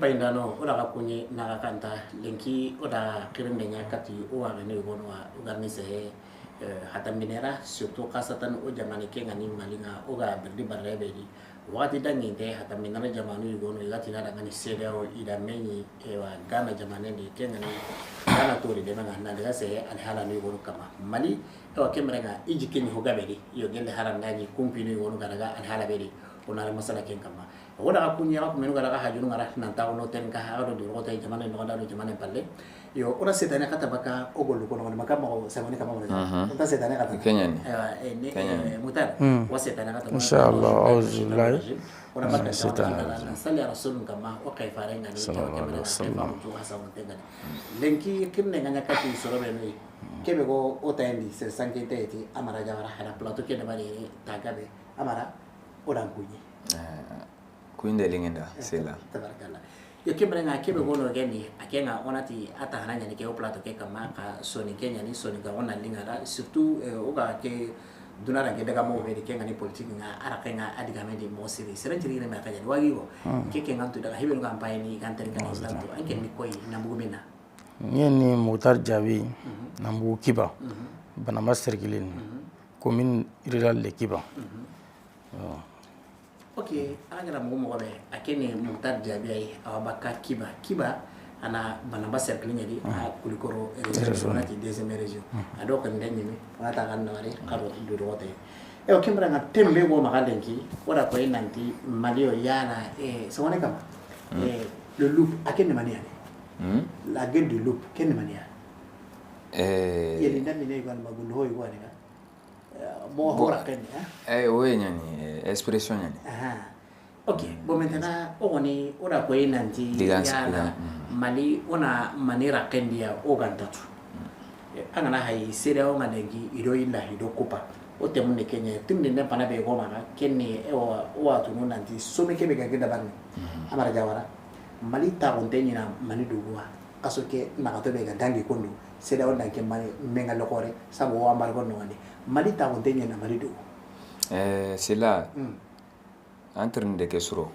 paindano ora ka kunye na kanta lenki ora kirendenya kati o wa ne gono wa organise hata minera surtout kasatan o jamane ke ngani malinga o ga berdi barrebe di wakati danginte hata minera jamanu gono igati na ngani sede o ida menyi wa gana jamane di ke ngani gana tori de ngana na daga se al hala ni gono kama mali o kemrenga ijikini hogabedi yo gende harandaji kumpini gono daga al hala bedi ona masala ken kama wala akunya ko menu gara hajunu ngara nan taw no ten ka hado di rota jamane no ngada jamane palle yo ora setane kata baka ogolu ko no maka mo sabone kama wala ta setane kata kenyan mutar wa setane kata inshallah auzubillahi ora baka setane salli rasul kama o kayfare ngani kamera fa mu hasa mo tenga lenki kimne nganya kati sorobe no kebe go o tayndi se sankete eti amara jawara hada plateau ke de bari tagabe amara odan kunyi kuinde lingenda sela tabarakallah yo kemrenga kebe gono geni akenga onati ata hananya ni ke o plato ke kama ka soni kenya ni soni ga ona lingara surtout oga ke dunara ke daga mo be ke ngani politique nga ara kenga adiga mendi mo siri serenjiri ne mata jadi wagi go ke kenga tu daga hibe nga ampai ni kan ten kan tanto anke ni koy na mugumina ni mutar jabi na mugu kiba bana master kilin commune rural le kiba okay angara mo be akene mutar jabi ay awabaka kiba ana banamba cercle nyadi a kulikoro region ati deuxième région ado kan denni mi wata kan nawari karo du rote e o kimbra nga tembe go magalenki wala ko inanti malio yana so wona kama le loup akene mania la gueule du loup kene mania yeli ndami ne gwan magundo hoy gwani ka bo hora kene oui nyani expression nyani ok bon maintenant on est ora ko inanti yana mali ona manera kendia ogantatu angana hay sere o malengi ido illa hido kupa o temunne kenya timne ne pana be goma ka kenne o watu no nanti some kebe ga gida banni amara jawara mali ta ontenyina mani duwa kasoke nakato be ga dangi kondo sere o danke mani menga lokore sabo o ambar gonno ngani mali ta ontenyina mali du c'est là entre de kesuro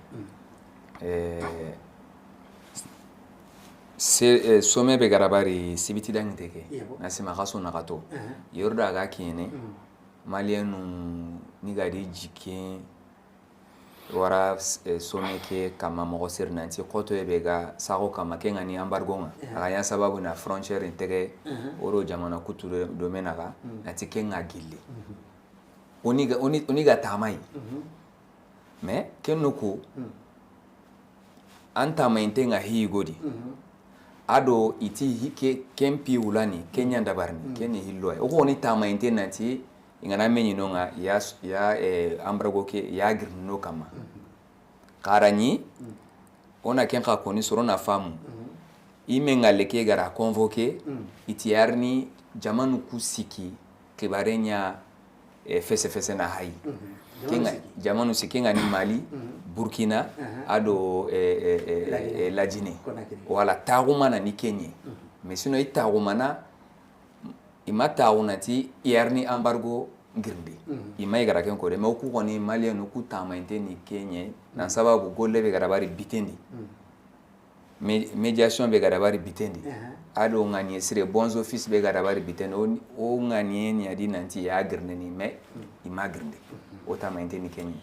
se some be garabari sibiti dangiteke nasima kaso nakato yorda ga kine malienu ni gadi jike wara some ke kama mo ser nanti koto be ga sako kama kenga ni embargo nga ya sababu na frontière intege oro jamana kuture domena ga nati kenga gilli oniga tamai mais kenoko anta maintenga hii godi ado iti hike kempi ulani kenya ndabarni kenya hillo o ko ni ta maintenga ti ingana menyi nonga ya ambrago ke ya girno kama karani ona kenka koni sorona famu imenga leke gara convoquer itiarni jamanu kusiki kibarenya fese na hai kenga jamanu sikenga ni Mali Burkina ado la Guinée wala tagumana ni Kenya mais sinon itagumana imataunati yarni embargo ngirndi imay gara ken ko de mais ku koni Malien ku tamainte ni Kenya na sababu golle be gara bari bitendi médiation be gara bari bitendi ado ngani sire bons office be gara bari bitendi o ngani ni adi nanti ya girne ni mais imagirndi o tamainte ni Kenya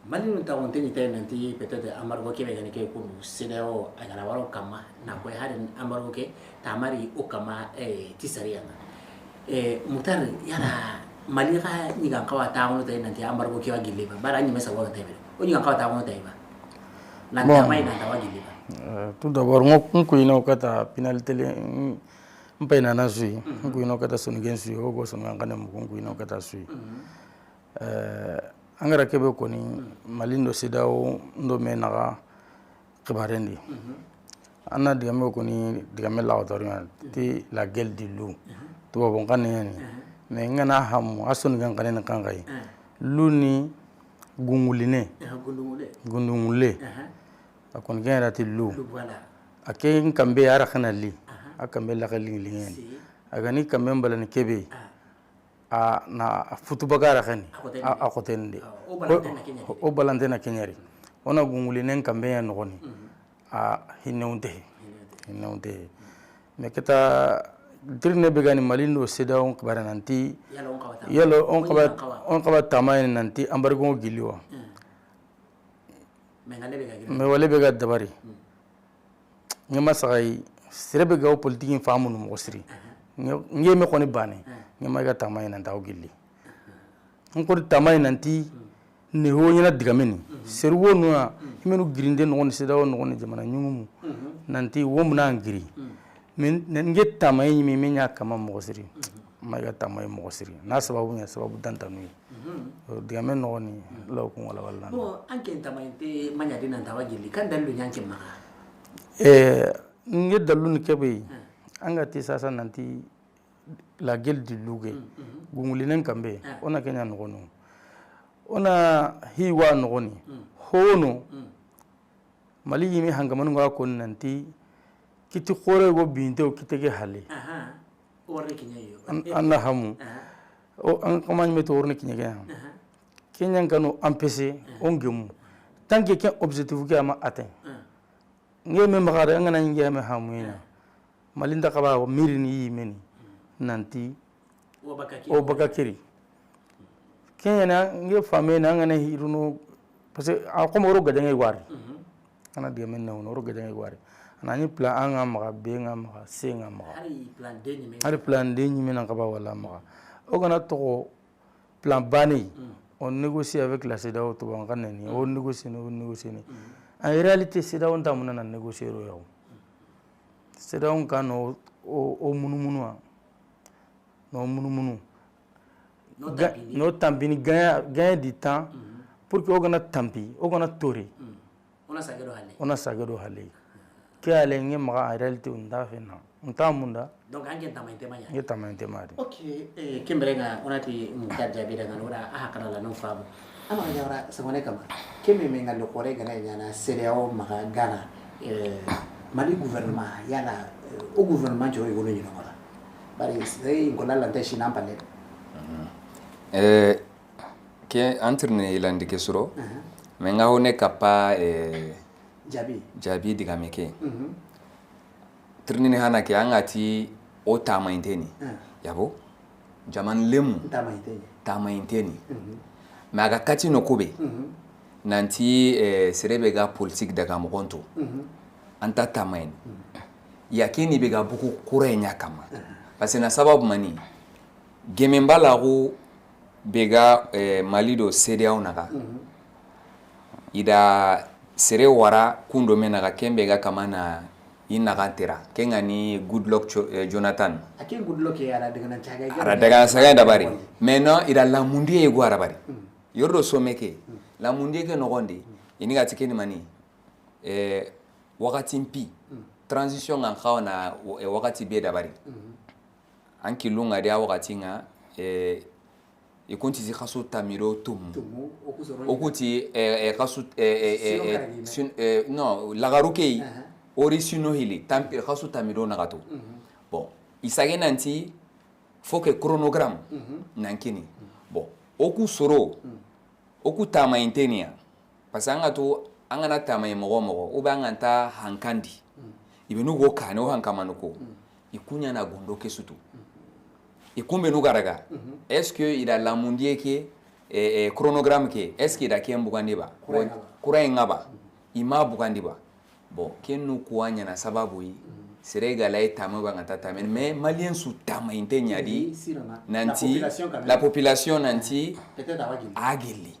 mali no ta wonte ni tay nanti peut-être amargo ke be gani ke ko CEDEAO agara waro kama na ko haden amargo ke tamari o kama tisariya mutar yana mali ka ni ga kawa ta wono tay nanti amargo ke wa gille ba bara ni mesa wa tay be o ni ga kawa ta wono tay ba na tamai na ta wa gille ba tout d'abord ngoko ino kata penalité mpena na sui ngoko ino kata sonigen sui o go songa ngane ngoko ino kata sui angara kebe koni malindo CEDEAO ndo menaga kibarendi ana digame koni digame la autorité ti la gueule du loup to bon kaneni mais ngana ham asun gan kanene kangai luni gunguline gundungule akon gera ti loup aken kambe ara khanali akambe la khalingilingen agani kambe mbalani kebe na futubagara khani akotende o balantena kenyari ona gungulinen kambe ya nogoni hinneunte me keta dirne begani malindo seda on kabara nanti yalo on kaba tamay nanti ambargo giliwa me wale bega dabari ngema sagai serebe gaw politique famu no mosri ngeme koni bane ngema ga tamay nan daw gilli on ko tamay nanti ne ho nyina digameni serwo no himenu girinde no on seda on no jamana nyumu nanti womna ngiri men nge tamay mi menya kama mosri maga tamay mosri na sababu nya sababu dantanu digamen no ni law ko wala wala bo anke tamay te manya dina dawa gilli kan dalu nyanke ma nge dalu ni kebe anga ti sasa nanti la gel di luge gungulinen kambe ona kenya no no ona hiwa no ni hono mali yimi hangamanu ga kon nanti kiti khore go binte o kitege hale orne kenya yo anna hamu o an kamany me to orne kenya ga kenya kanu empêcher on gemu tant que quel objectif ga ma atteint ngeme magara ngana ngeme hamuina malinda kaba mirini yimeni nanti o bakakiri kenya na nge fame na ngana hiruno parce que a ko moro gadangai wari ana de men no ro gadangai wari ana ni plan anga maga be nga maga se nga maga hari plan de ni men kaba wala maga o gana to plan bani on négocie avec la CEDEAO to ban kanani on négocie ni en réalité CEDEAO on tamuna na négocier ro yaw CEDEAO kan o munumunu no munumunu no tampini gain du temps pour que ogana tampi ogana tori ona sagedo hale ke ale nge maga en réalité unda fena untamunda donc ange tamayte manya nge tamayte mari okay kemberenga onati mukadja bidanga nora ahakana la no fabu ama nyawra sangone kama kemi menga lo kore gana nyana CEDEAO maga gana mali gouvernement yana au gouvernement jo yolo nyino wala bari sei ngona la nteshi nampale ke anterne ilandi ke suro menga hone kapa jabi digameke trinine hana ke angati o tamainteni yabo jaman lemu tamainteni maga kati no kube nanti serebe ga politique daga mokonto anta tamain yakini bega buku kurenya kama parce na sababu mani gemembala go bega malido CEDEAO naga ida sere wara kundo menaga kembega kama na inaga tera kenga ni Goodluck Jonathan akin Goodluck ya ara daga saga dabari meno ida la mundi e go arabari yordo someke la mundi ke no gondi iniga tikeni mani wakati mpi transition nga khawana wakati be dabari anki lunga dia wakati nga ikunti zi khasu tamiro tumu okuti khasu no lagaruke orisino hili tampi khasu tamiro nagato bon isage nanti faut que chronogramme nankini bon oku soro oku tama intenia pasanga to angana tama mogo ubanganta hankandi ibenu go kane o hankamanuko ikunya na gondo kesutu ikumbe nugaraga est-ce que il a la mundie ke chronogramme ke est-ce que da kembu kandiba kura ngaba ima bukandiba bon kenu kuanya na sababu yi serega la etama bangata tamen mais malien su tama intenya di nanti la population nanti agili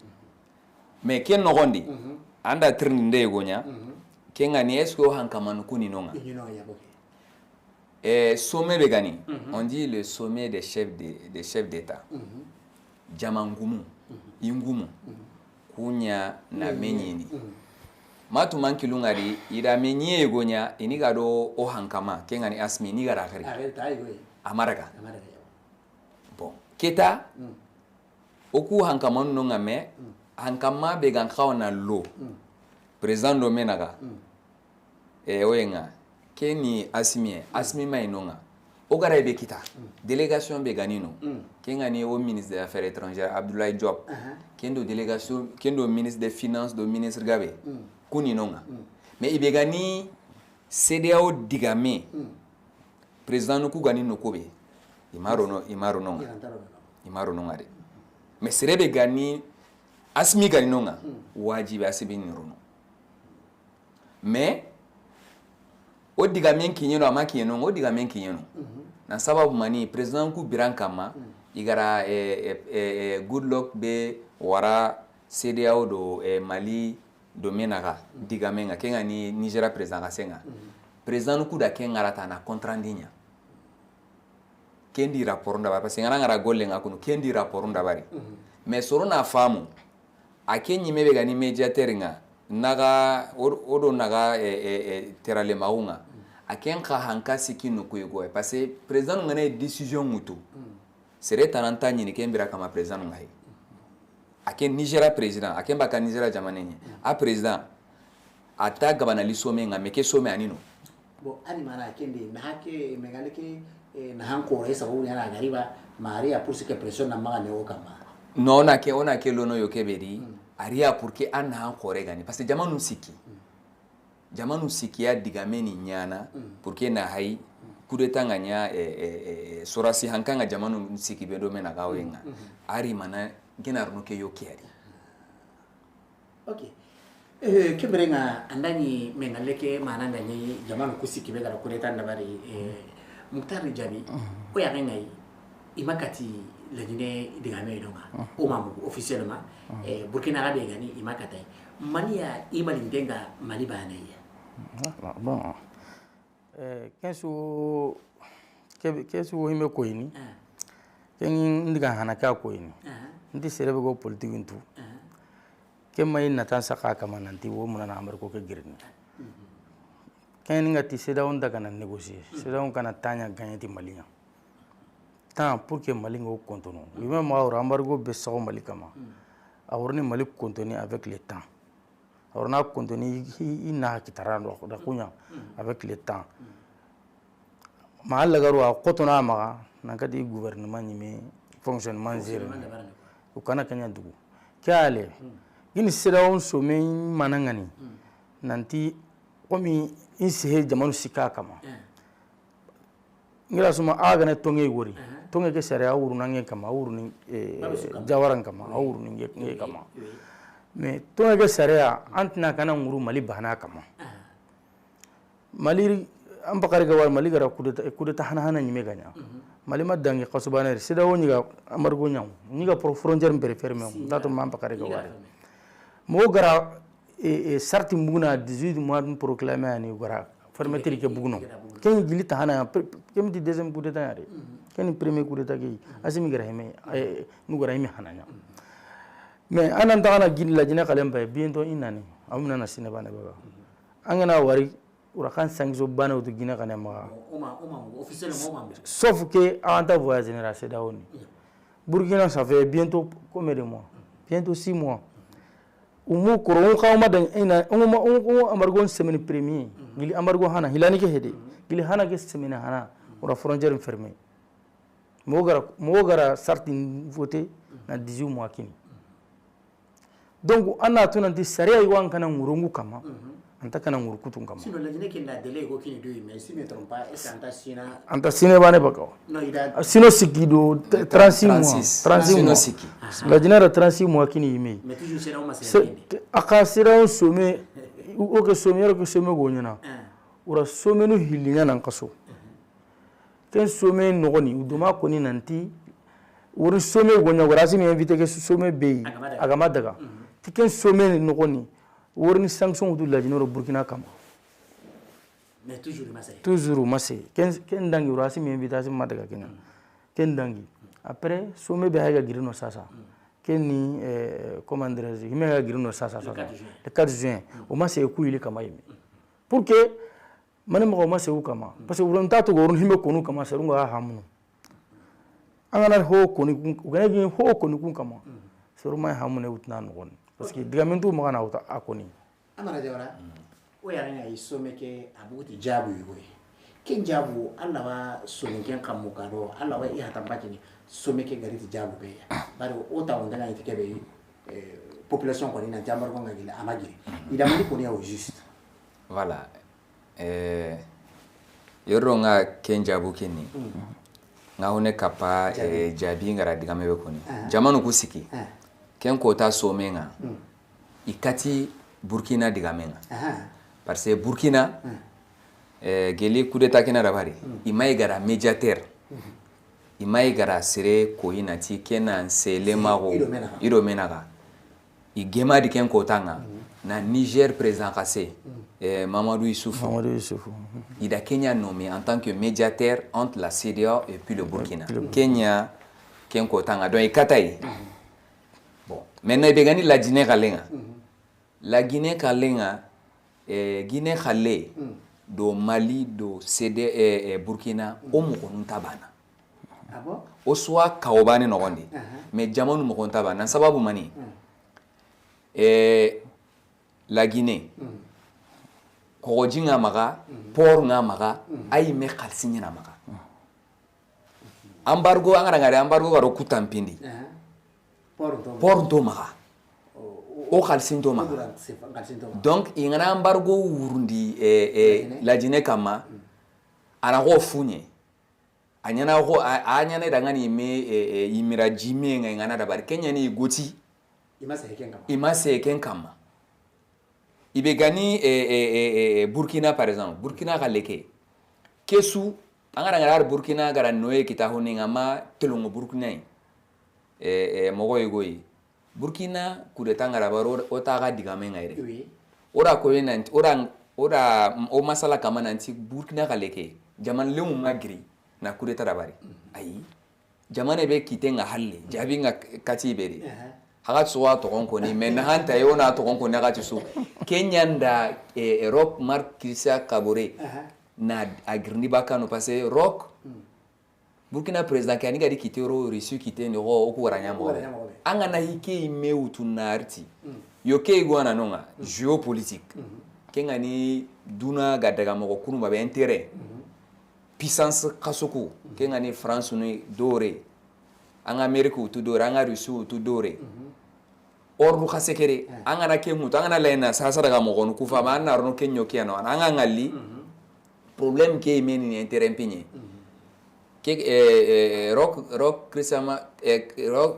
mais ken no gondi anda trinde gonya kenga ni est-ce que o hankamanuko ni nonga sommet begani on dit le sommet des chefs d'État jamangumu ingumu kunya na menyini matu mankilungari ida menye gonya iniga do o hankama kenga ni asmi ni gara kari amaraga bon keta oku hankama no ngame hankama began khawna lo président do menaga oyenga keni asmi mainonga ogara be kita délégation be ganino kenga ni au ministre des affaires étrangères Abdoulaye Diop kendo délégation kendo ministre des finances do ministre Gabe kuni nonga mais ibe gani CEDEAO digame président no ku gani no kobe imaro no ngade mais serebe gani asmi gani no nga wajibi asibi ni rono mais o digame kinyeno amaki no o digame kinyeno na sababu mani président ku biran kama igara good luck be wara CEDEAO do Mali do menaga digamenga kenga ni Nigeria président kasenga président ku da kenga ta na contrandinya kendi rapport ndaba parce que ngara golle ngakuno kendi rapport ndabari mais soro na famu akenyi mebe gani médiateur nga naga odo naga terale maunga akenka hanka sikino kuyego parce que président ngane décision mutu sere tananta nyini kembira kama président ngai aken Nigeria président aken baka Nigeria jamanenye a président ata gabana lisome nga meke some anino bo ani mana kende na hake megaleke na hanko esa wu yana gariba maria pour ce que pression na maga ne okama no ona ke lono yokeberi aria pour que an hanko regani parce que jamanu siki ya digameni nyana pour que na hai kudeta nganya sorasi hankanga jamanu siki bedo mena gawenga ari mana gina runo ke yokiari okay keberenga andani mengaleke mana ndani jamanu kusiki begala kudeta ndabari muktari jabi o ya ngai imakati lajine digame donga o mamu officiellement Burkina Faso gani imakata mania imalindenga mali bana ya bon kesu hime koini ken ndiga hanaka koini ndi serebe go politique ntu kemay natan saka kama nanti wo munana amar ko ke girini ken ngati CEDEAO ndaga na négocier CEDEAO kana tanya gagner malinya temps pour que mali ngo continue lui-même ma embargo be so mali kama awrni mali continue avec le temps awrna continue ina kitarando da kunya avec le temps ma lagaru a kotona ma nakati gouvernement ni fonctionnement zéro o kana kanya dugu kale gini CEDEAO somme manangani nanti komi inse jamanu sika kama ngira suma aga na tonge wori tonge ke sare awuru nange kama awuru ni jawaran kama awuru ni nge kama mais tonge ke sare antna kana nguru mali bana kama mali ambakari ga war mali gara kudeta hana nyime ganya mali madangi qasbana CEDEAO nyiga amargo nyaw nyiga pro frontière mbere ferme dato ambakari ga war mo gara sarti mbuna 18 mois proclamé ani gara fermeture ke bugno ken gili tahana kem di deuxième coup d'état yare ken premier coup d'état ki asimi gara heme nu gara heme hananya mais anan ta ana gili la jina kalem bay bientôt inani amna na sinaba ne baga angana wari urakan sangzo bana utu gina kana ma officiellement sauf que avant ta voyage général CEDEAO ni Burkina ça fait bientôt combien de mois bientôt 6 mois umu koron khawma dan ina umu amargon semaine premier gili amargo hana hilani ke hede gili hana ke semaine hana ora frontière fermée mogara sarti voté na 18 mois kini donc ana tunanti sariya iwan kana ngurungu kama anta kana nguru kutun kama sino lajine kinda délai ko kini do mais si me trompe pas est anta sine bane bakaw no ida sino sikido 36 mois lajine ra 36 mois kini yime mais toujours c'est là ma akasira some o ke somero ke some gonyana ura some no hilinya nan kaso ken some no goni uduma koni nanti uri some gonya gorasi me invite ke some be agama daga ken some no goni uri sanction du lajine ro Burkina kama mais toujours masé ken dangi urasi me invitation madaga kenya ken dangi après some be haga girino sasa ken ni comment dirais-je hime haga girino sasa le 4 juin o masé ku ile kama yime pour que mane mo masé u kama parce que uronta to gorun hime konu kama serunga hamu angana ho koni ugana ho koni kun kama seruma hamu ne utna no parce que digamentu mo kana uta akoni amara jawara o ya nga isome ke abuti jabu yugo ken jabu alla wa somi ken kamukaro alla wa iya tambaki ni some ke gariti jabu be bari o ta onda ngani tikebe population ko ni na jamar ko ngila amagiri ida mali ko ni au juste voilà yoro nga kenjabu kini nga hone kapa jabi ngara digame be koni jamanu kusiki ken kota somenga ikati Burkina digamenga parce que Burkina geli coup d'état kena rabari imay gara médiateur imay gara sere ko inati kena selema go ido menaga igema di ken kotanga na Niger président kase Mamadou Issoufou il a Kenya nommé en tant que médiateur entre la CEDEAO et puis le Burkina Kenya ken kotanga donc ikatayi bon maintenant ibegani la Guinée kalenga la Guinée kalenga Guinée khale do Mali do CD Burkina o mogonun tabana abo o soit kaobane nogondi mais jamanu mogon tabana sababu mani la Guinée kogojinga maga port nga maga ay me khalsinya maga embargo angara ngare embargo garo kutampindi port to maga o khalsinto maga donc ingana embargo wurundi la Guinée kama ana go funye anyana go anyana dangani me imira jime ngana dabari Kenya ni goti imase ken kama ibegani Burkina par exemple Burkina galeke kesu angara ngara Burkina gara noye kita honinga ma telongo Burkina mogo egoyi Burkina kudeta ngara baro otaga digamenga ire ora ko nanti ora o masala kama nanti Burkina galeke jaman lemu magri na kudeta dabari ayi jamane be kitenga halle jabinga kati beri haga suwa togon ko ni men hanta yona togon ko naga tisu Kenya nda Europe Mark Christian Kabore na agirni bakano parce rock Burkina président kani gadi kitero reçu kité ne ro o ko ranya mo anga na hike meutu narti yoke igwana nonga géopolitique kenga ni duna gadaga mo ko ba intérêt puissance kasoko kenga ni France ni dore anga America tu dore anga Russie tu dore ordu khasekere anga na ke mutu anga na lena sasa daga mo ko kufa ba na ro kenyo kiano anga ngali problème ke meni ni intérêt pigne ke rock krisama rock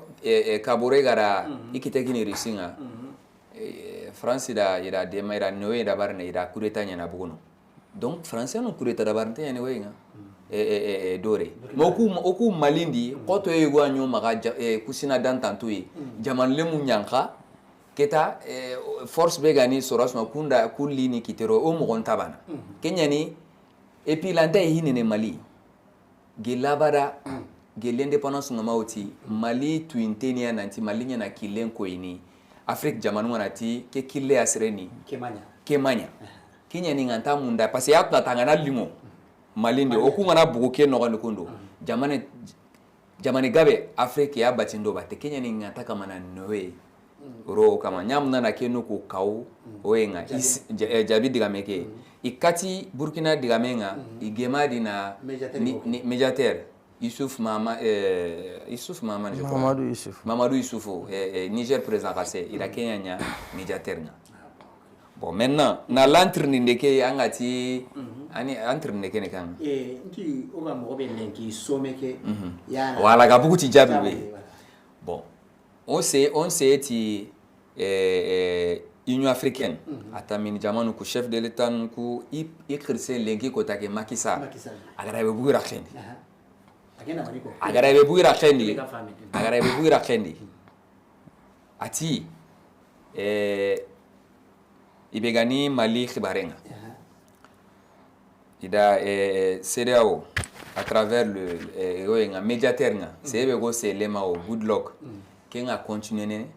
kabore gara ikite kini risinga France da ira de maira noe da barne ira kureta nya na bugono donc français no kureta da barne nya ne wenga dore moku malindi koto yego anyo maga kusina dantantui jaman lemu nyanka keta force begani soros ma kunda kulini kitero o mo gontabana Kenya ni et puis lanta hinene Mali gelabara gel indépendance ngamauti Mali tuintenia nanti Mali nya na kilen ko ini Afrique jamanu wanati ke kille asreni kemanya Kenya ni nganta munda parce ya tangana limo Malindi okungana buguke no gondo kundo jamane gabe Afrique ya batindo bate Kenya ni ngata kama na noe ro kama nyamna na kenu ku kaw oenga jabi digameke ikati Burkina digamenga igema dina médiateur Issouf Mama je crois Mamadou Issoufou Niger président kase ila Kenya nya médiateur nga bon maintenant na l'entrée ndeke angati ani entrée ndeke ne kan nti oga mo be lenki someke ya wala ga buku ti jabi be bon on sait ti Union africaine atamini jamanu ku chef de l'état ku ikirse lenki ko take Macky Sall agara be buku rakhendi agara be buku rakhendi ati ibegani Mali khibarenga ida CEDEAO à travers le médiateur nga sebe go selema o Goodluck kenga continuer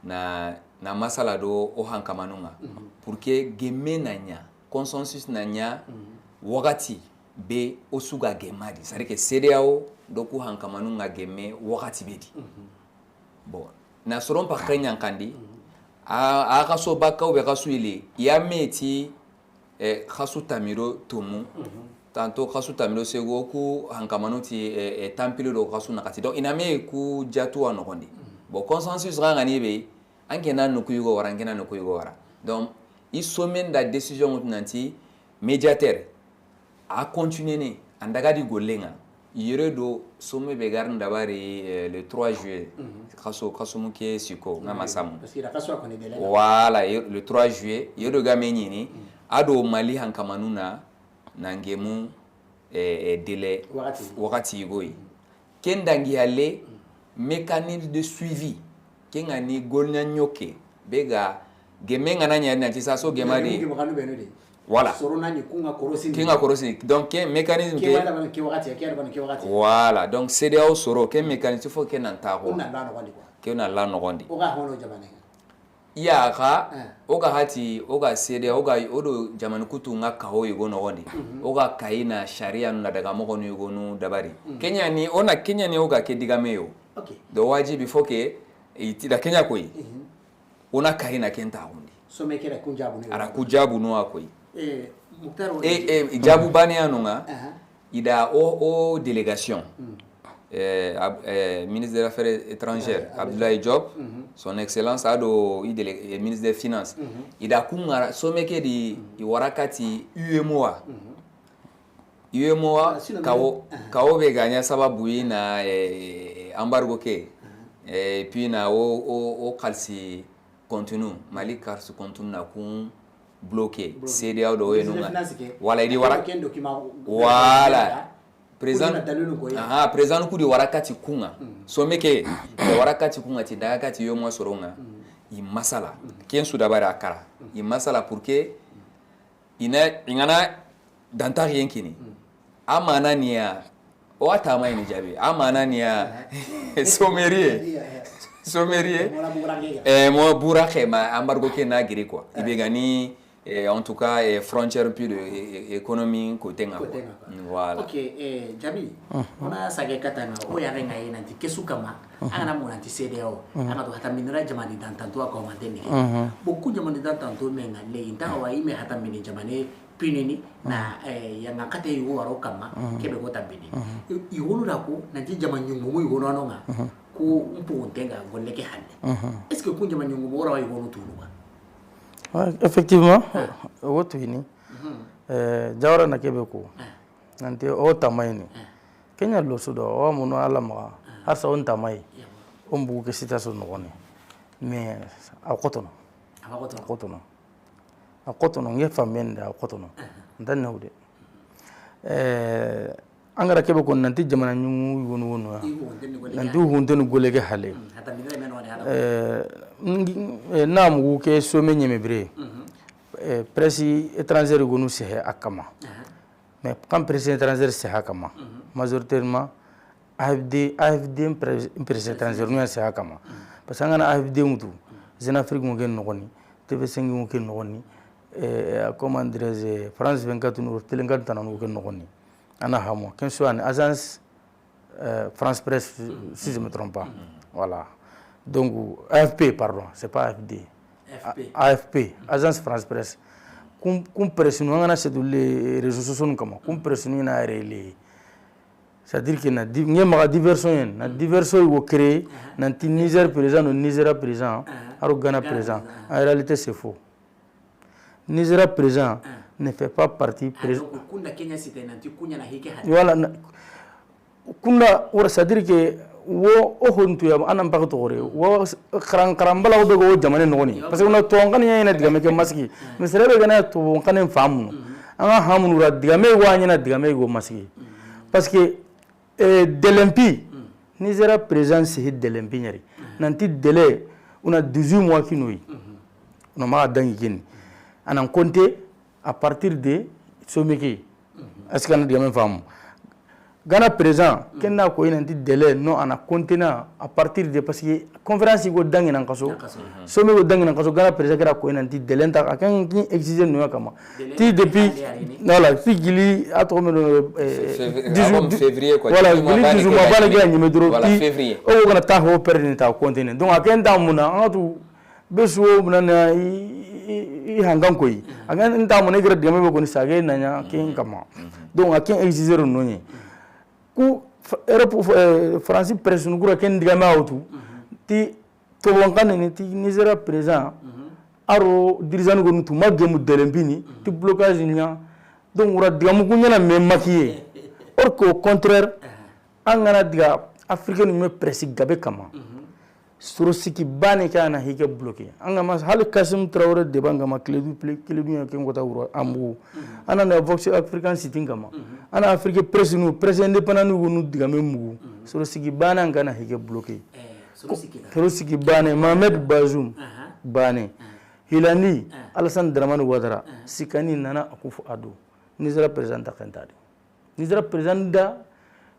na masala do o hankamanunga pour que gemme nanya consensus nanya wakati be osuga gemadi c'est que CEDEAO do ku hankamanunga gemme wakati bedi bon na soron pa kenya kandi a kaso bakaw be kaso ile ya meti kaso tamiro tomu tanto kaso tamiro sego ku hankamano ti tampilo do kaso nakati donc iname ku jatu anokondi bon consensus ranga ni be anke na no kuyugo wara ngena no kuyugo wara donc i sommet da décision nanti médiateur a continué andaga di golenga yere do sommet be garn dabari le 3 juillet kaso muke siko ngama samu parce que la kaso ko ne dele voilà le 3 juillet yero ga menyini ado mali hankamanuna nangemu délai wakati goyi kendangi ale mécanisme de suivi kengani golnya nyoke bega gemenga nanya na tisa so gemadi voilà kinga korosi donc mécanisme voilà donc CDAO soro ke mécanisme faut que nantako ke na la nogondi ya ka oga hati oga CDAO oga odo jamanu kutu nga kaho yugo nogondi oga kaina sharia na daga mogonu yugo nu dabari Kenya ni oga ke digameyo do wajibi faut que itida Kenya koi ona kaina kenta hundi so mekera kunjabu ne ara kujabu no akoi muktaro jabu bani anunga ida o délégation ministre des Affaires étrangères Abdoulaye Diop son excellence ado ministre des Finances ida kunga so meke di warakati UEMOA kawo be ganya sababu ina embargo ke puis na o kalsi continue mali karsu continue na kun bloqué CDAO do wenunga wala idi wara wala président ku di warakati kunga so meke warakati kunga ti daga kati yo mo soronga i masala ken su dabara akara i masala pour que ingana dantari yenkini amana niya o atama ni jabe amana niya sommerie mo burake ma embargo ke na giri quoi ibegani en tout cas frontière plus de économie côté nga voilà OK Jabi ona sage katana o ya renga ina ti kesukama ana mo nanti CDAO ana do hata minira jamani dantanto ko mandeni beaucoup jamani dantanto menga le inta wa ime hata mini jamani pinini na yanga kate yugo waro kama kebe ko tambini iwolo dako nanti jamani nyungu yugo nonga ku mpuntenga goleke hande est-ce que kunja manyungu wara yugo no tuluwa effectivement wotu hini jawara na kebe ko nanti o tamaini Kenya lo sudo o muno alama harsa on tamai ombu ke sita so no ne mais akotono nge famenda akotono ndan nawde angara kebe ko nanti jamana nyumu wonu nanti huntenu golege hale namu ke some nyeme bre presse étrangère gonu sehe akama mais quand presse étrangère sehe akama majoritairement AFD presse étrangère no sehe akama parce que ngana AFD mutu Jeune Afrique mo gen nokoni TV5 mo gen nokoni comment dirais-je France 24 no telengan tanano gen nokoni ana hamo ken so an agence France Presse si je me trompe pas voilà donc AFP pardon c'est pas AFD AFP agence France Presse kum presse no ngana c'est les réseaux sociaux comme kum presse no na relé c'est-à-dire que na ngema diversion na diversion wo créer na Niger présent no Nigeria présent aro Ghana présent en réalité c'est faux Nigeria présent ne fait pas partie kunda Kenya cité nanti kunya na hike hali voilà kunda ora c'est-à-dire que wo o hontu ya anam ba to gore wo karambala be go jamane noni parce que na to ngani yana diga meke maski misere be gana to ngani famu anga hamunu ra diga me wanya na diga me go maski parce que de l'impi Nigeria présent c'est de l'impi nyari nanti délai on a 18 mois qui nous on ma dangi kin anan compter à partir de someki est-ce qu'on a diga me famu Ghana présent kenna ko inanti délai non ana contenant à partir de parce que conférence go dangi nan kaso sommet go dangi nan kaso Ghana présent kera ko inanti délai ta kan ki exiger no kama ti depuis voilà fi gili atome 18 février quoi voilà gili 18 mois bala gila nyime dro ti o gana ta ho perdre ta contenant donc akenda muna atu beso muna i hangan koyi agan nta muna gira de me ko ni sage nanya kin kama donc akin exiger no ni ku Europe France presse nous gura ken diga mawtu ti to wankane ni ti Nigeria présent aro dirizani ko nutu magemu delempini ti blocage nya donc ura digamu kunyana me makiye or que au contraire an gana diga africain me presse gabe kama soro siki bane kana hike bloqué an ga mas hal kasim traore de banga ma kledu ya ken gota ura amu ana na vox african sitting kama ana afrique presse indépendant nu diga me mugu soro siki bane an gana hike bloqué soro siki bane Mohamed Bazoum bane hilani Alassane Dramane Ouattara sikani nana Akufo Addo nizara président kentadi nizara président da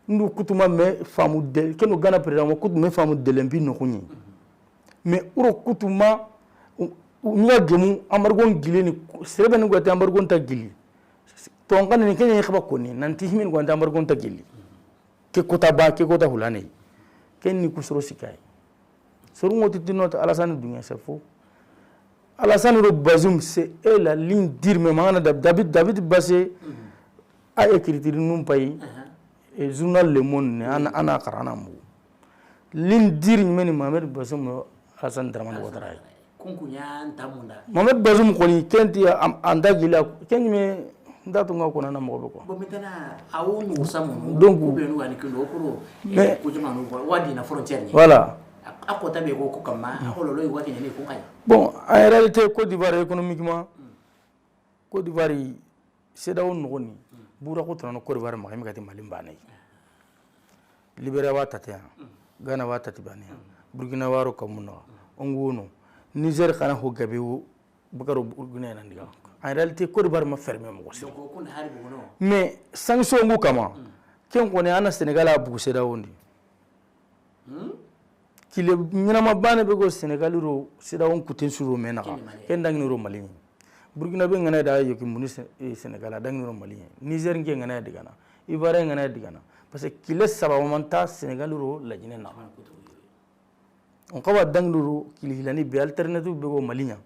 ndu kutuma me famu de keno gana président mo kutuma famu de lembi no kunyi mais uro kutuma niya gemu amargon gileni serebe ni gwata amargon ta gili to ngana ni kenya khaba koni nanti himin gwata amargon ta gili ke kota hulane ken ni kusoro sikai soru ngoti tinota Alassane dunya sefo Alassane Bazoum c'est la ligne dire mais mangana David Bassé a écrit num pays et journal Le Monde ana karana mu ligne dire mais Mohamed Bazoum Alassane Dramane Ouattara kunkunya ntamunda Mohamed Bazoum koni kenti andagila kenni me ndatu ngako na mo ko bo mitana awunu usamu donc kubenu ani kilo kuro e kujuma no wadi na frontière ni voilà akota be ko kama akololo iwaki ni kunkai bon en réalité Côte d'Ivoire économiquement Côte d'Ivoire c'est dawo ngoni bura ko tano Côte d'Ivoire magami gati malimbane Libéria wa tatia Ghana wa tatibane Burkina Faso kamuna ongono Niger kana ho gabe bukaro Burkina nandiga en réalité Côte d'Ivoire ma fermé mo ko mais sanction ngu kama ken ko ne ana Sénégal a bugu c'est dawo ndi kile nyama bane be go Sénégal ro sida on kutin suro mena ken dangni ro Mali Burkina be ngana da yoki muni Sénégal dangni ro Mali Niger nge ngana digana Ivoire ngana digana parce que kile sababu manta Sénégal ro la jine na on kawa dangni ro kile hilani be alternative be go Mali nya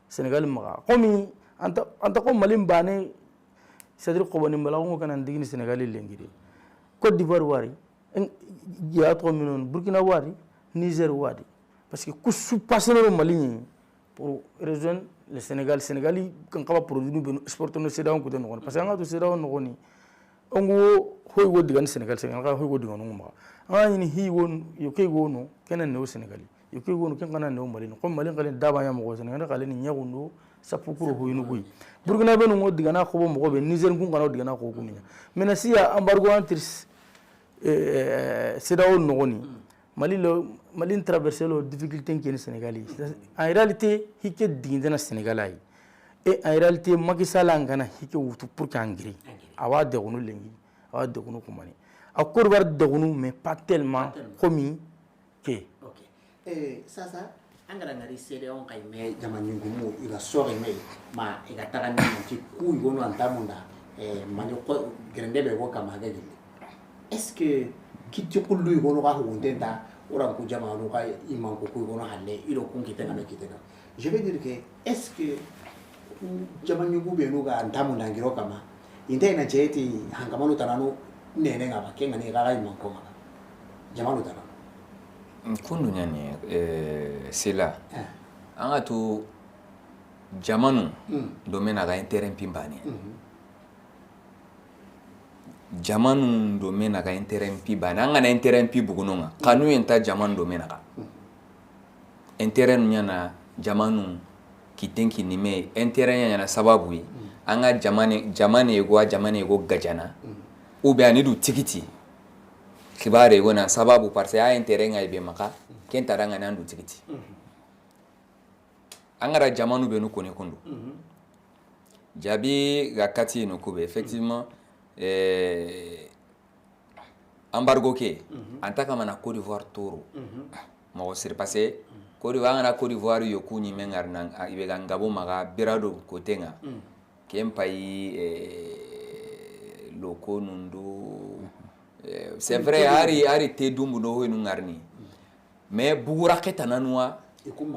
Sénégal maga komi anta ko Mali bane c'est-à-dire ko bani mbala ko kana digni Sénégal lengide Côte d'Ivoire wari ya 3 millions Burkina wari Niger wadi parce que kusu passer le Mali pour rejoindre le Sénégal quand on va produire nous exporter nos cédants côté non parce que on a tous cédants non ni ongo hoy digan Sénégal ka hoy digan no ma ni hi won yoke wono kenan no Sénégal yoke wono ken kana no Mali ko Mali ngalen daba ya mo Sénégal kalen ni nyagundo sapukuro hoy no buy Burkina be no digana ko mo be Niger kun kana digana ko kunya menasi ya embargo entre cédants no ni Mali traverser les difficultés qui sont sénégalais. En réalité, il y a des gens sénégalais. Et en réalité, Macky Sall a dit pour qu'il y ait des gens qui sont kumani. À Côte d'Ivoire, mais pas tellement comme que. Ok. Ça, angara ngari sede on kay me jamani ngumu iga sore me ma iga tagani nti ku igono antamunda manyo ko grande be ko kama gadi. Est-ce que kiti kullu igono ka hundenta ora ku jamanu ka iman ko igono halle ilo kun kitena na kitena. Je veux dire que est-ce que jamani ngube no ga antamunda ngiro kama inte na cheti hangamano tanano nene ngaba kenga ni ga iman ko ngaba jamanu tanano kundu nyani c'est là anga tu jamanu domaine aga intérêt pimbani jamanu domaine aga intérêt pimbani anga na intérêt pibugunonga kanu enta jamanu domaine aga intérêt nyana jamanu kitenki nime intérêt nyana sababu anga jamane ego gajana ube anidu tikiti kibare gona sababu parce ya intérêt ngai be maka kenta ranga nandu tikiti angara jamanu be no kone kundu jabi gakati no kube effectivement embargo ke antaka mana Côte d'Ivoire toro mo sir passé Côte d'Ivoire na Côte d'Ivoire yo kuni mengar nan ibe gangabo maga birado kotenga kempai loko nundu c'est vrai ari te dumbu no hoy nungarni mais bugura ketana noa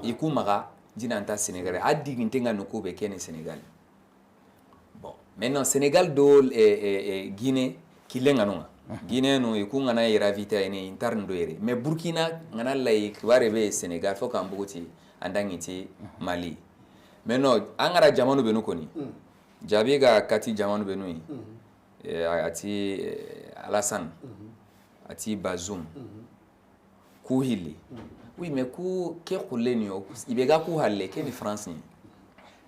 ikumaga dinanta Sénégal addi ntenga no ko be ken Sénégal bon maintenant Sénégal do Guinée kilenga no Guinée no ikunga na iravita ene interne do ere mais Burkina ngana lay kware be Sénégal fo kambugoti andangiti Mali mais non angara jamanu benu koni jabi ga kati jamanu benu ati Alassane ati Bazoum ku hili oui mais ku ke khuleni o ibega ku halle ke ni France ni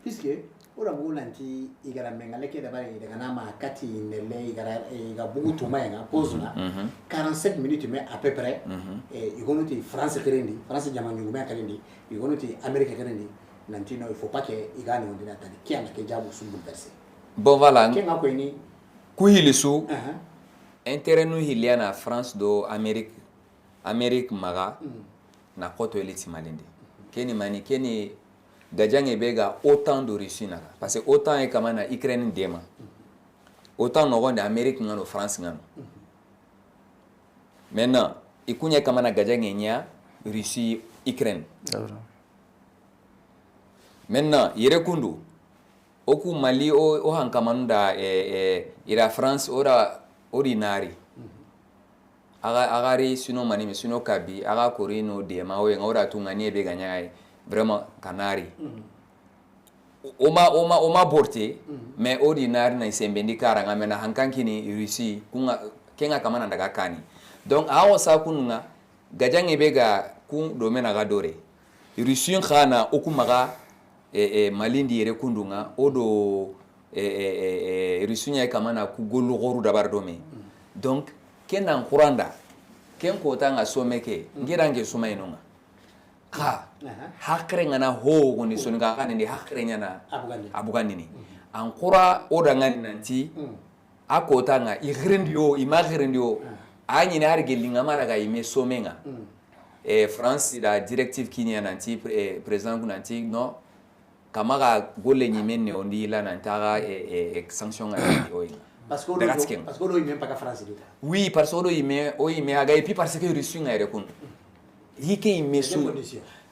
puisque ora bulanti igara mengale ke dabari daga nama kati nelle igara bugu tuma yanga pause là 47 minutes mais à peu près igonuti France kerendi France jamanu nguma kerendi igonuti Amérique kerendi nantino il faut pas que igane ondina tani kiana ke jabu sumbu verse bon voilà kenga ko ni ku hili su intérêt nu hiliana France do Amérique maga na koto eliti malinde keni mani keni gajange bega autant de Russie na parce que autant e kama na Ukraine dema autant no gonde Amérique ngano France ngano maintenant ikunya kama na gajange nya Russie Ukraine maintenant yere kundu oku Mali o hankamanda ira France ora ordinary agari sino mani me sino kabi aga korino de mawe ngora tungani be ganyai vraiment canari oma porté mais ordinaire na sembendi karanga mena hankankini Russie kunga kenga kamana daga kani donc awo sa kununga gajange bega kun domena ga dore Russie khana okumaga malindi yere kundunga odo Russie nya kamana ku golu goru dabar dome donc kenan kuranda ken ko tanga someke ngirange suma inonga ka hakre ngana ho goni songa kan ni hakre nyana abugani ni ankura odanga nanti akota nga igrendio imagrendio anyi ne har gelinga mara ga ime somenga France la directive kinya nanti président kunanti no kamaga golle nyimene ondi la nantara sanction ga oinga parce que lo même pas ka France dita oui parce que lo ime aga et puis parce que Russie ngare kun hike ime su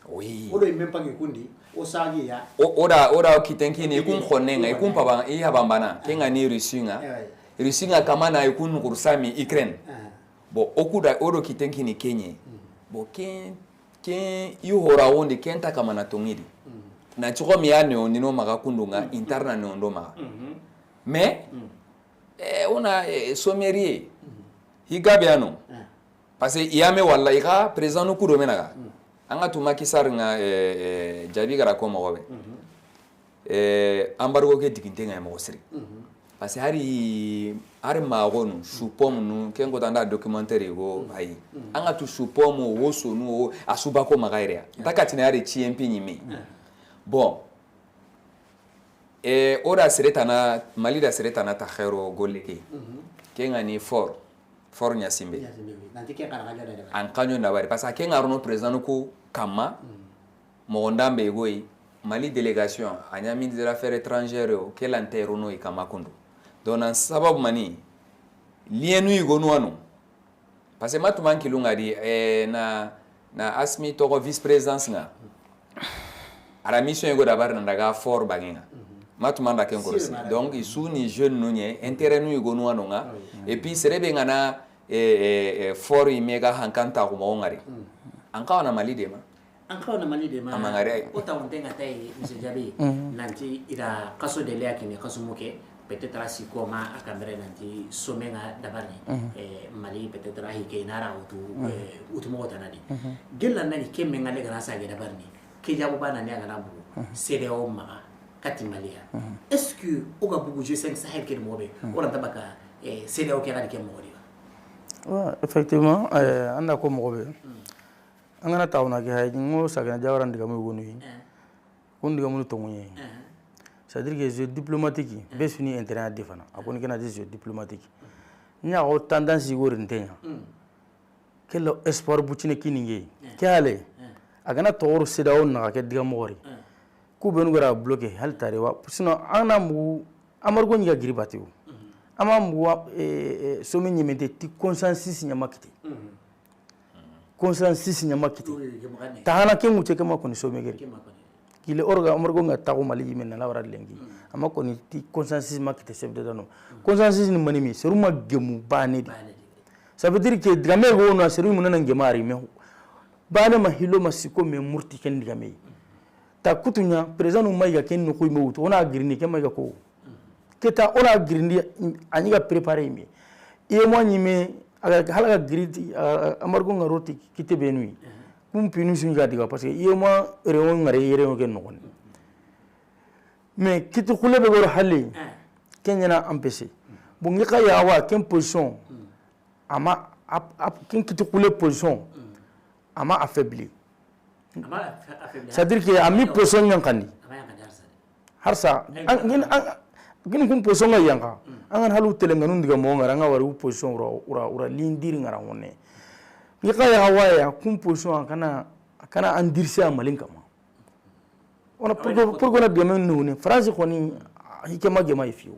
oui lo même pas kundi o sagi ya ora kitenki ni kun khonenga ikun paba i habambana kenga ni Russie nga kama na ikun kursami Ukraine bo okuda oro kitenki ni Kenya bo ken yu hora wonde kenta kama na tongiri na chiko miane onino maga kundunga interna ne ondoma mais ona sommerie higabiano parce que yame walla ika président no kudo menaga anga tuma kisarnga jabi gara ko mo gobe embargo ke dikintenga mo siri parce que hari magonu supom nu kengo tanda documentaire go ai anga tu supom wo so nu asuba ko magaire takati na hari chiempi nyimi bon ora seretana Mali da seretana ta khero goleke kenga ni fort nyasimbe nanti ke kana gaja da an kanyo na bari parce que kenga rono président ko kama mo ndambe goyi Mali délégation anya ministre des affaires étrangères o kelante rono ikama kundu dona sababu mani lienu igonu anu parce que matu manki lunga di na asmi to vice présidence nga ara mission go dabar na daga fort banginga matumanda ken korosi donc isu ni jeune nunye intérêt nu igonu anonga et puis serebe ngana for imega hankanta ko ngari anka na Mali dema amangari ota ontenga tai monsieur Jabi nanti ira kaso de lea kini kaso muke peut-être asi koma akamere nanti somenga dabarni Mali peut-être ahi ke nara utu mo tanadi gella nani kemenga le grâce à dabarni ke jabu bana ne ngana bu CDO ma kati Malia est-ce que oga bugu G5 Sahel ke mobe wala tabaka CDO ke ngadi ke modi wa effectivement anda ko mobe angana tawna ke hay ngo sagana jawaran diga mo gonu yi kon diga mo tonguye c'est-à-dire que jeu diplomatique besuni intérêt défana akoni kana jeu diplomatique nya o tendance go rentenya kelo espoir bucine kininge kale agana tawru CDO na ke diga mo ku benu gara bloqué hal tarewa sinon ana mu amargo nyiga giribati ama mu somi nyimete ti consensus nyamakiti consensus nyamakiti tahana ke mu cheke makoni somi geri kile orga amargo nga tagu Mali yimen la wara lengi ama koni ti consensus makiti chef de dano consensus ni manimi seruma gemu bani ça veut dire que digame go no seru munana ngemari me bana ma hilo masiko me murti ken digame ta kutunya président nu maiga ken no koy mewut ona girni ke maiga ko keta ona girni aniga préparer mi e mo nyime aga halaga giriti amargo ngaroti kite benui kum pinu sunga diga parce que e mo rewo ngare yere ken no mais kite khule be gor halle kenya na empêcher bon ngi kaya wa ken position ama ken kite khule position ama affaibli c'est-à-dire que ami position nyankani harsa gini kum position yanka angan halu telenganu diga mo ngara nga wari position ura lindiri ngara wonne ngi kaya hawaya kum position kana andirsi amalinka ma ona pour na gamen nune france khoni hikema gema ifiu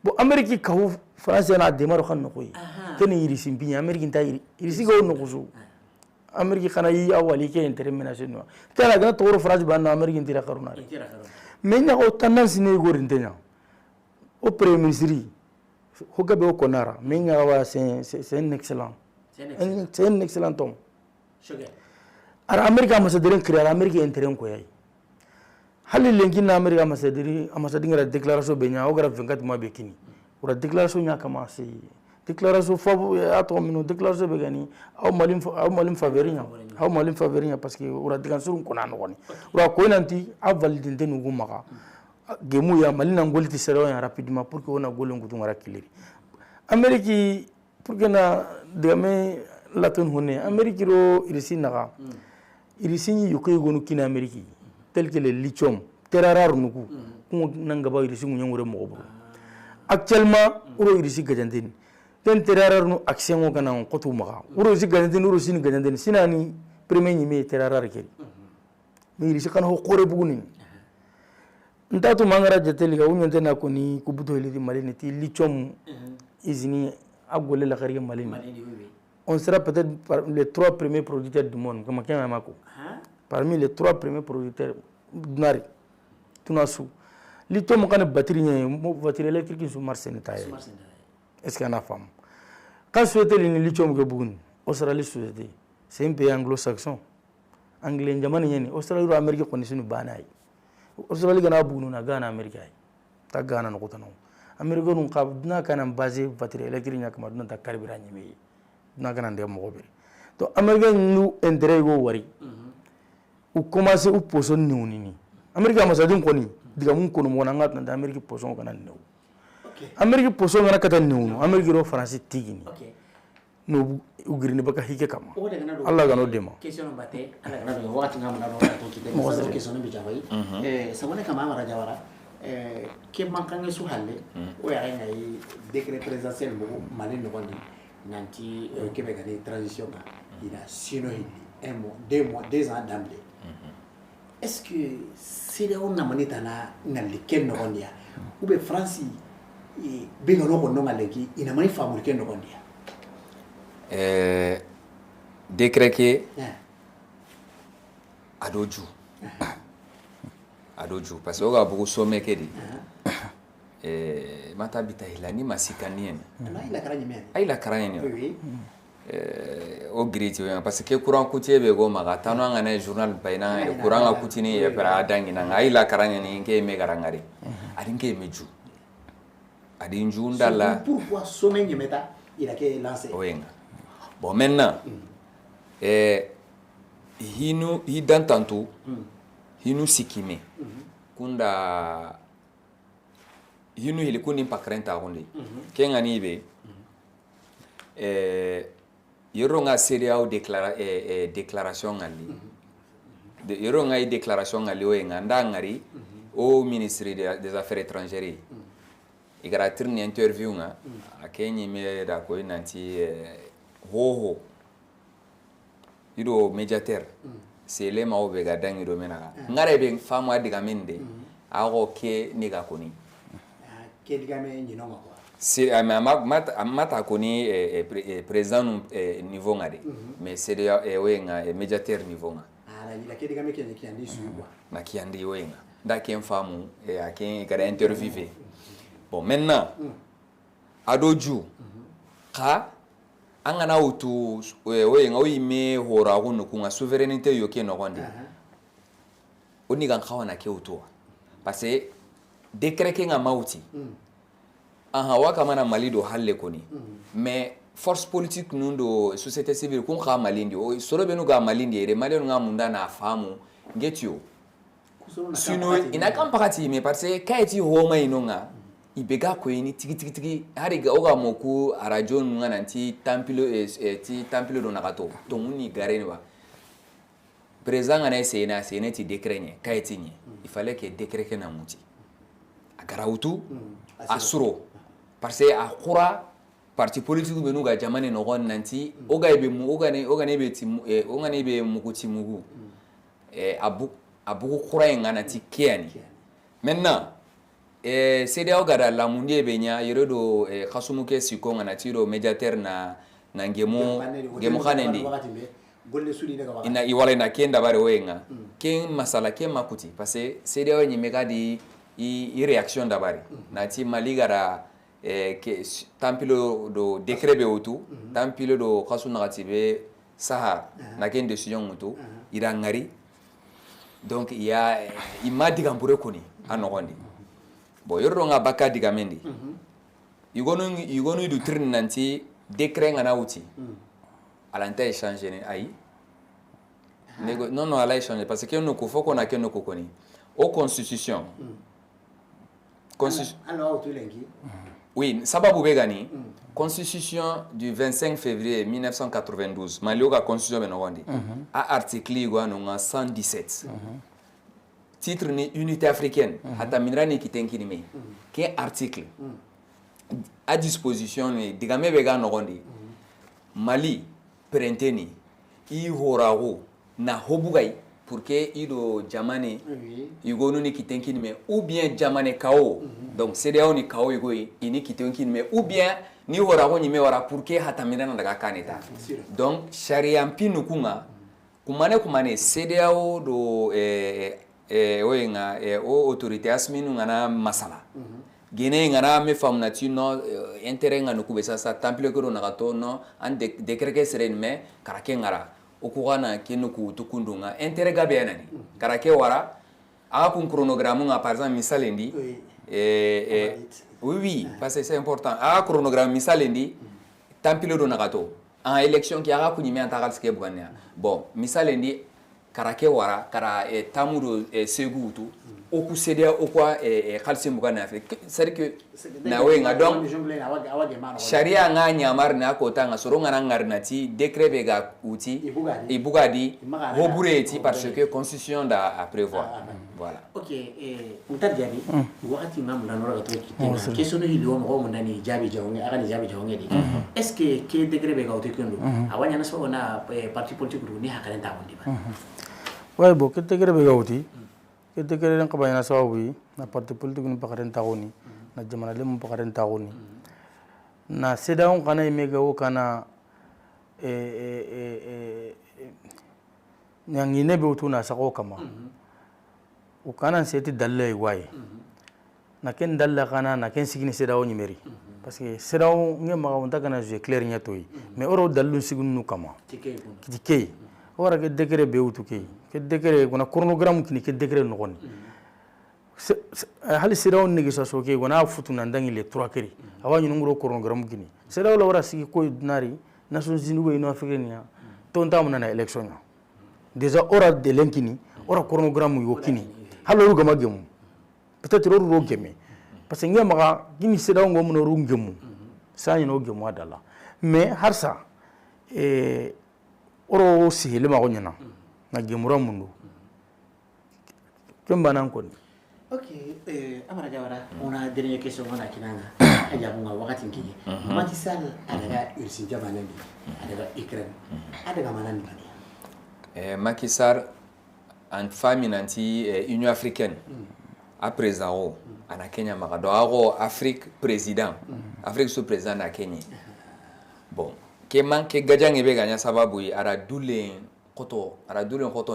bo ameriki kahu france na demaro khan nokoy keni irisi mbinya ameriki nta irisi go nokusu ameriki khana yi awali ke intermination no kala gana toro france ban ameriki ntira karuna menya o tendance ne go rintenya au premier ministre ho gabe o konara menya wa c'est un excellent homme ara amerika ambassadeur créer ameriki intérêt ko yayi hali lengi na amerika ambassadeur ngara déclaration benya o gara 24 mois bekini ura déclaration nya kama si déclaration fo ato mino déclaration be gani aw malim favorinya parce que ura déclaration ko na ngoni ura ko nanti a validité nugo maka gemu ya malina ngoliti sero ya rapidement pour que ona golon gutu ngara kileri ameriki pour que na de me latin honne ameriki ro irisi naga irisi yukoy gonu kina ameriki tel que le lithium terrarar nuku ko nanga ba irisi ngunyangure mo bro actuellement uro irisi gajandeni ten terrarar nu action ko kana ko tu maga uro irisi gajandeni uro sin gajandeni sinani premier ni me terrarar keri mi irisi kan ho qore buguni ndatu mangara jateli ga unyonte na ko ni kubuto ile di malini ti lithium izini agole la khariya malini on sera peut-être les 3 premiers producteurs du monde comme Kenya Mako parmi les 3 premiers producteurs nari tunasu lithium kana batterie électrique sur Mars netaye est-ce qu'on a femme quand souhaiter le lithium ke bugun Australie souhaiter c'est un pays anglo-saxon anglais jamani yani Australie ro Amerique ko ni sunu banay Australie gana bugunu na Ghana America ta Ghana no kotano America no qabna kana basé batterie électrique nya kama dun ta carburant nyime na kana ndem mo bere to America nu intérêt go wari ou commencer ou poson ni America masadin ko ni diga mun kono mo nanga tan America poson kana new America poson kana kata new America ro France tigini no ugrini baka hike kama Allah gano dema question bate ala gana do wakati ngamna do to kite mo sa question bi jawai sabone kama mara jawara ke mankange su halle o ya ngai décret présidentiel mo mali no gondi nanti Québec ani transition ka il a sino un mois 2 ans d'emblée est-ce que c'est on na manita na liken no gondia ou be France be no ko no maleki ina mani famul ken no gondia décret ke adoju parce que oga bugu sommet ke di mata bita hilani masikanien ay la karanye oui o griti parce que courant coutier be go maga tano ngane journal bayna courant a coutini e para dangi na ay la karanye ni nke me garangari adinke meju adinju ndala pourquoi sommet nyemeta il a été lancé oyenga bon maintenant hidan tantu hinu sikime kunda hinu hili kundi pakrenta kundi kenga nibe yoro nga CEDEAO déclaration ngali yoro nga déclaration ngali oyenga ndangari au ministre des affaires étrangères igara tirni interview nga akenyi me da ko nanti hoho ido médiateur c'est les mawo be ga dangi do mena ngare be fama diga mende ago ke niga koni ke diga me nyino ma quoi c'est mata koni président niveau ngade mais c'est de wenga médiateur niveau nga la ke diga me ke andi su quoi na ki andi wenga da ken famu aken gara interviewer bon maintenant adoju ka angana utu wenga oyime hora hunu kunga souveraineté yoke no gonde o ni kan khawana ke uto parce que décret ke nga mauti aha wa kamana Mali do halle koni mais force politique nundo société civile kun kha malindi o soro benu ga malindi re malenu nga munda na famu ngetio sino ina kan pakati mais parce que kaiti homa inonga ibega ko ini tigi hari ga oga moku arajo nga nanti tampilo do nakato to muni gareni ba président ana sena ti décret nye kaiti nye il fallait que décret ke na muti agarautu asuro parce que akura parti politique be nuga jamane no gon nanti oga be mu oga ne be mukuti mugu abu khura ngana ti kiani maintenant CEDEAO gada la mundi be nya yeredo khasumu ke siko ngana ti do médiateur na ngemo khanendi ina iwala na kenda bare wenga ken masala ke makuti parce que CEDEAO nyi megadi i réaction dabari nati Mali gara que tampilo do décret be otu tampilo do khasu nagatibe saha na ken décision mutu ira ngari donc il y a ima digambure koni anogondi bo yorro nga baka digamendi igonu du trin nanti décret ngana uti alanta échanger ni ai non ala échanger parce que nous faut qu'on a que nous koni au constitution oui, sababu begani constitution du 25 février 1992 Malioga constitution benogondi a article igwanonga 117 titre ni unité africaine hata minrani kitenkini me ke article à disposition ni digame bega nogondi Mali prenteni i horago na hobugai pour que ido jamane igonu ni kitenkini me ou bien jamane kao donc CEDEAO ni kao igoi ini kitenkini me ou bien ni horago ni me wara pour que hatamina na daga kaneta donc sharia mpinu kumane CEDEAO do oyenga o autorité asminu ngana masala gene ngana me famna tino intérêt ngana kubesa sa temple ko na gato no an décret que serein me karake ngara okugana kenu ku tukundunga intérêt gabe yanani karake wara aga kun chronogramme nga par exemple misalendi oui parce que c'est important aga chronogramme misalendi tampilo do nagato en élection ki aga kunimi antagal ske buganya bon misalendi karake wara kara tamudo segutu oku CEDEAO okwa khalsi bugana Afrique c'est que na wenga donc sharia nga nyamar na ko tanga soronga na ngarnati décret bega uti ibugadi hobureti parce que constitution da à prévoir voilà ok mutadjani wakati mamla no rato kitena question no hilo mo mo ndani jabi jawnge aga ni jabi jawnge di est-ce que décret bega uti kendo awanya na so na parti politique ru ni hakale ta wondi ba way bo ke décret bega uti ke décret ren qabana sawawi na parti politique ni pakaren tawoni na jamana le mo pakaren tawoni na CEDEAO kana imega o kana nyangine be utuna sako kama ukana seti dalle waye na ken dalla kana na ken sigini CEDEAO nyimeri parce que CEDEAO ngema wonta kana je clair nyatoy mais oro dallu sigunu kama tikey ora ke décret be utu ke décret gona chronogramme kini ke décret no goni hali CEDEAO négociation ke gona futuna ndangi le 3 keri awanyu ngoro chronogramme kini CEDEAO la wara sigi ko nari Nations Unies no africaine to ntamuna na élection déjà ora de lenkini ora chronogramme yo kini halo gama gemu peut-être ro gemme parce que ngema gini CEDEAO ngomu no ro gemu sani no gemu adala mais harsa oro si le ma gonyana na gemura mundu kemba nan koni ok amara jawara una dernière question on a kinanga aja bunga wakati ngiji Macky Sall adaga ursi jamana bi adaga Ukraine adaga manani bani Macky Sall en famille nanti Union africaine à présent ana Kenya magado ago Afrique président Afrique sous président na Kenya bon ke manke gajange be ganya sababu ara dulen koto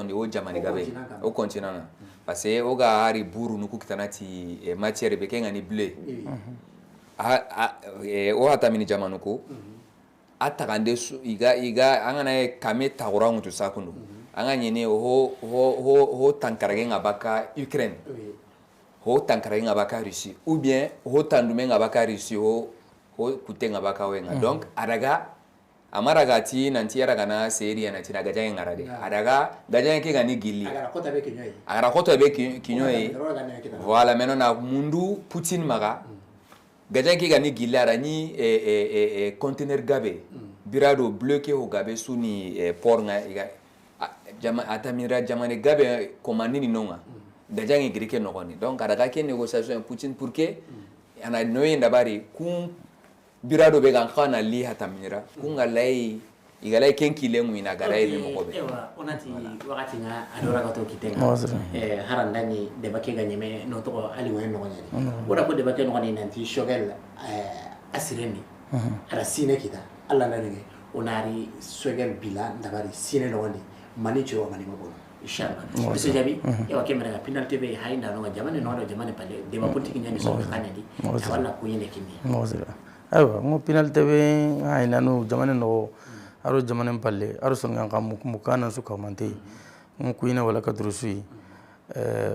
ndi o jamani gabe o continent parce que o ga ari buru nuku kitanati matière be kenga ni bleu o hata mini jamanuko atakande iga angana kame tagorangu to sakundu anga nyene ho tankarage ngabaka Ukraine ho tankarage ngabaka Russie ou bien ho tandume ngabaka Russie ho kute ngabaka wenga donc araga amaraga ti nanti araga na serie na tina gaja ngarade araga gaja ke gani gilli agara kota be kinyoy voilà maintenant na mundu Putin maga gaja ke gani gilli arani container gabe birado bloqué ho gabe suni port nga atamira jamane gabe komandini nonga gaja ngi grike nokoni donc araga ke négociation Putin pour que ana noye ndabari kun birado be kan khana li hatamira kunga lay igalay kenkile ngwina garay be mokobe ewa onati wakati nga adora ka to kitenga harandani de bake ganyeme no to ali ngwe no nyari wora ko de bake no ngani nanti shogel asireni ara sine kita alla nange onari shogel bila ndabari sine no ngani mani cho mani mabolo inshallah biso jabi ewa kemera ga penalty be hainda no jamane no jamane pale de ba politiki nyani so kanadi wala ko yene kimi aywa ngo penalty be hayna no jamane no aro jamane palle aro songa kam mukana su kamante ngo kuina wala kadrusi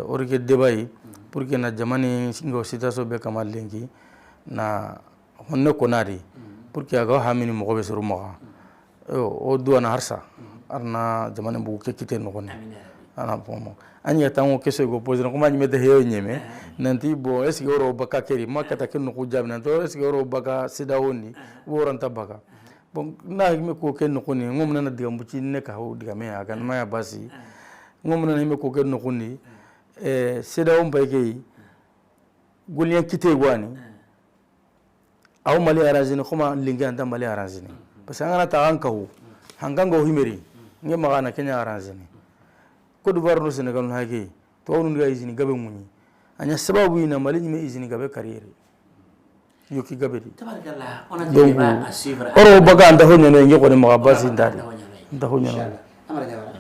orike debay pour que na jamane singo sita so be kamal lengi na honne konari pour que aga hamini mo be suru mo o duana harsa arna jamane bu ke kite no kone ana pomo anya tango keso go poser ko many mede heyo nyeme nanti bo est-ce que oro baka keri makata ken ko jabna to est-ce que oro baka sida woni woranta baka bon na me ko ken ko ni ngom na diga mbuci ne ka ho diga me aga ma ya basi ngom na me ko ken ko ni sida on bayke golien kite wani aw mali arrangine kuma lingi anda mali arrangine parce que ngana ta an ka ho hanganga ho himeri nge magana kenya arrangine ko d'Ivoire no Sénégal no hage to wonu ga izini gabe munyi anya sababu ina mali nyime izini gabe carrière yoki gabe di tabarakallah ona diba asivra oro baga anda ho nyene nge ko de magabasi ndadi nda ho nyene amara jawara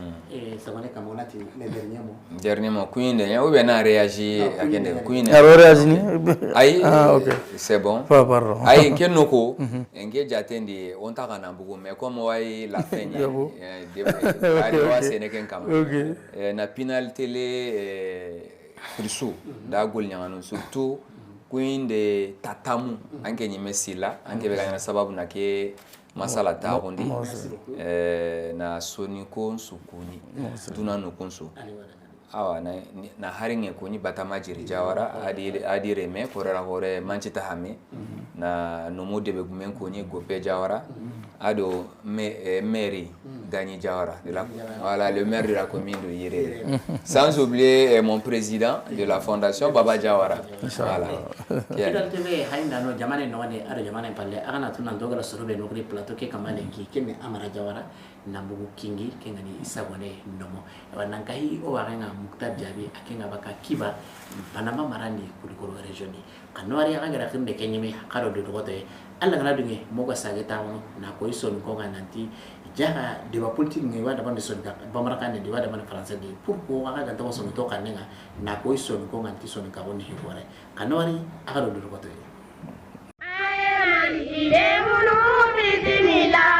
sabane kamona ti le dernier mot kuinde ya oube na réagi akende kuinde aro réagi ni ay ok c'est bon pardon ay kenoko nge jatendi on ta kana bugo mais comme way la fin na penal télé prisu da gol nyangano surtout kuinde tatamu anke nyimesila anke be kana sababu na ke masala ta hondi na soniko sukuni tuna no konso awa na haringe kuni batama jiri jawara adi reme korara hore manchita hame na nomo debe gumen kuni gope jawara ado mairie gagné jawara de la voilà le maire de la commune de Yéré sans oublier mon président de la fondation Baba Jawara voilà kidal tebe hainda no jamane no ne ara jamane palle agana tunan dogala sorobe no plateau ke kamale ki kenne amara jawara nambugu kingi kengani isagone nomo wananka hi o warenga muktar jabi akenga baka kiba panama marandi kulikoro regioni kanwari agara khimbe kenyime karo do gote alla ngana dunge moga sageta wono na ko ison ko gananti jaga deba politique ngi wada bande son ka bamarakane di wada man français di pourquoi aga ganta waso to kanenga na ko ison ko ganti son ka woni hibore kanwari agaro do gote ay man ile munu bismillah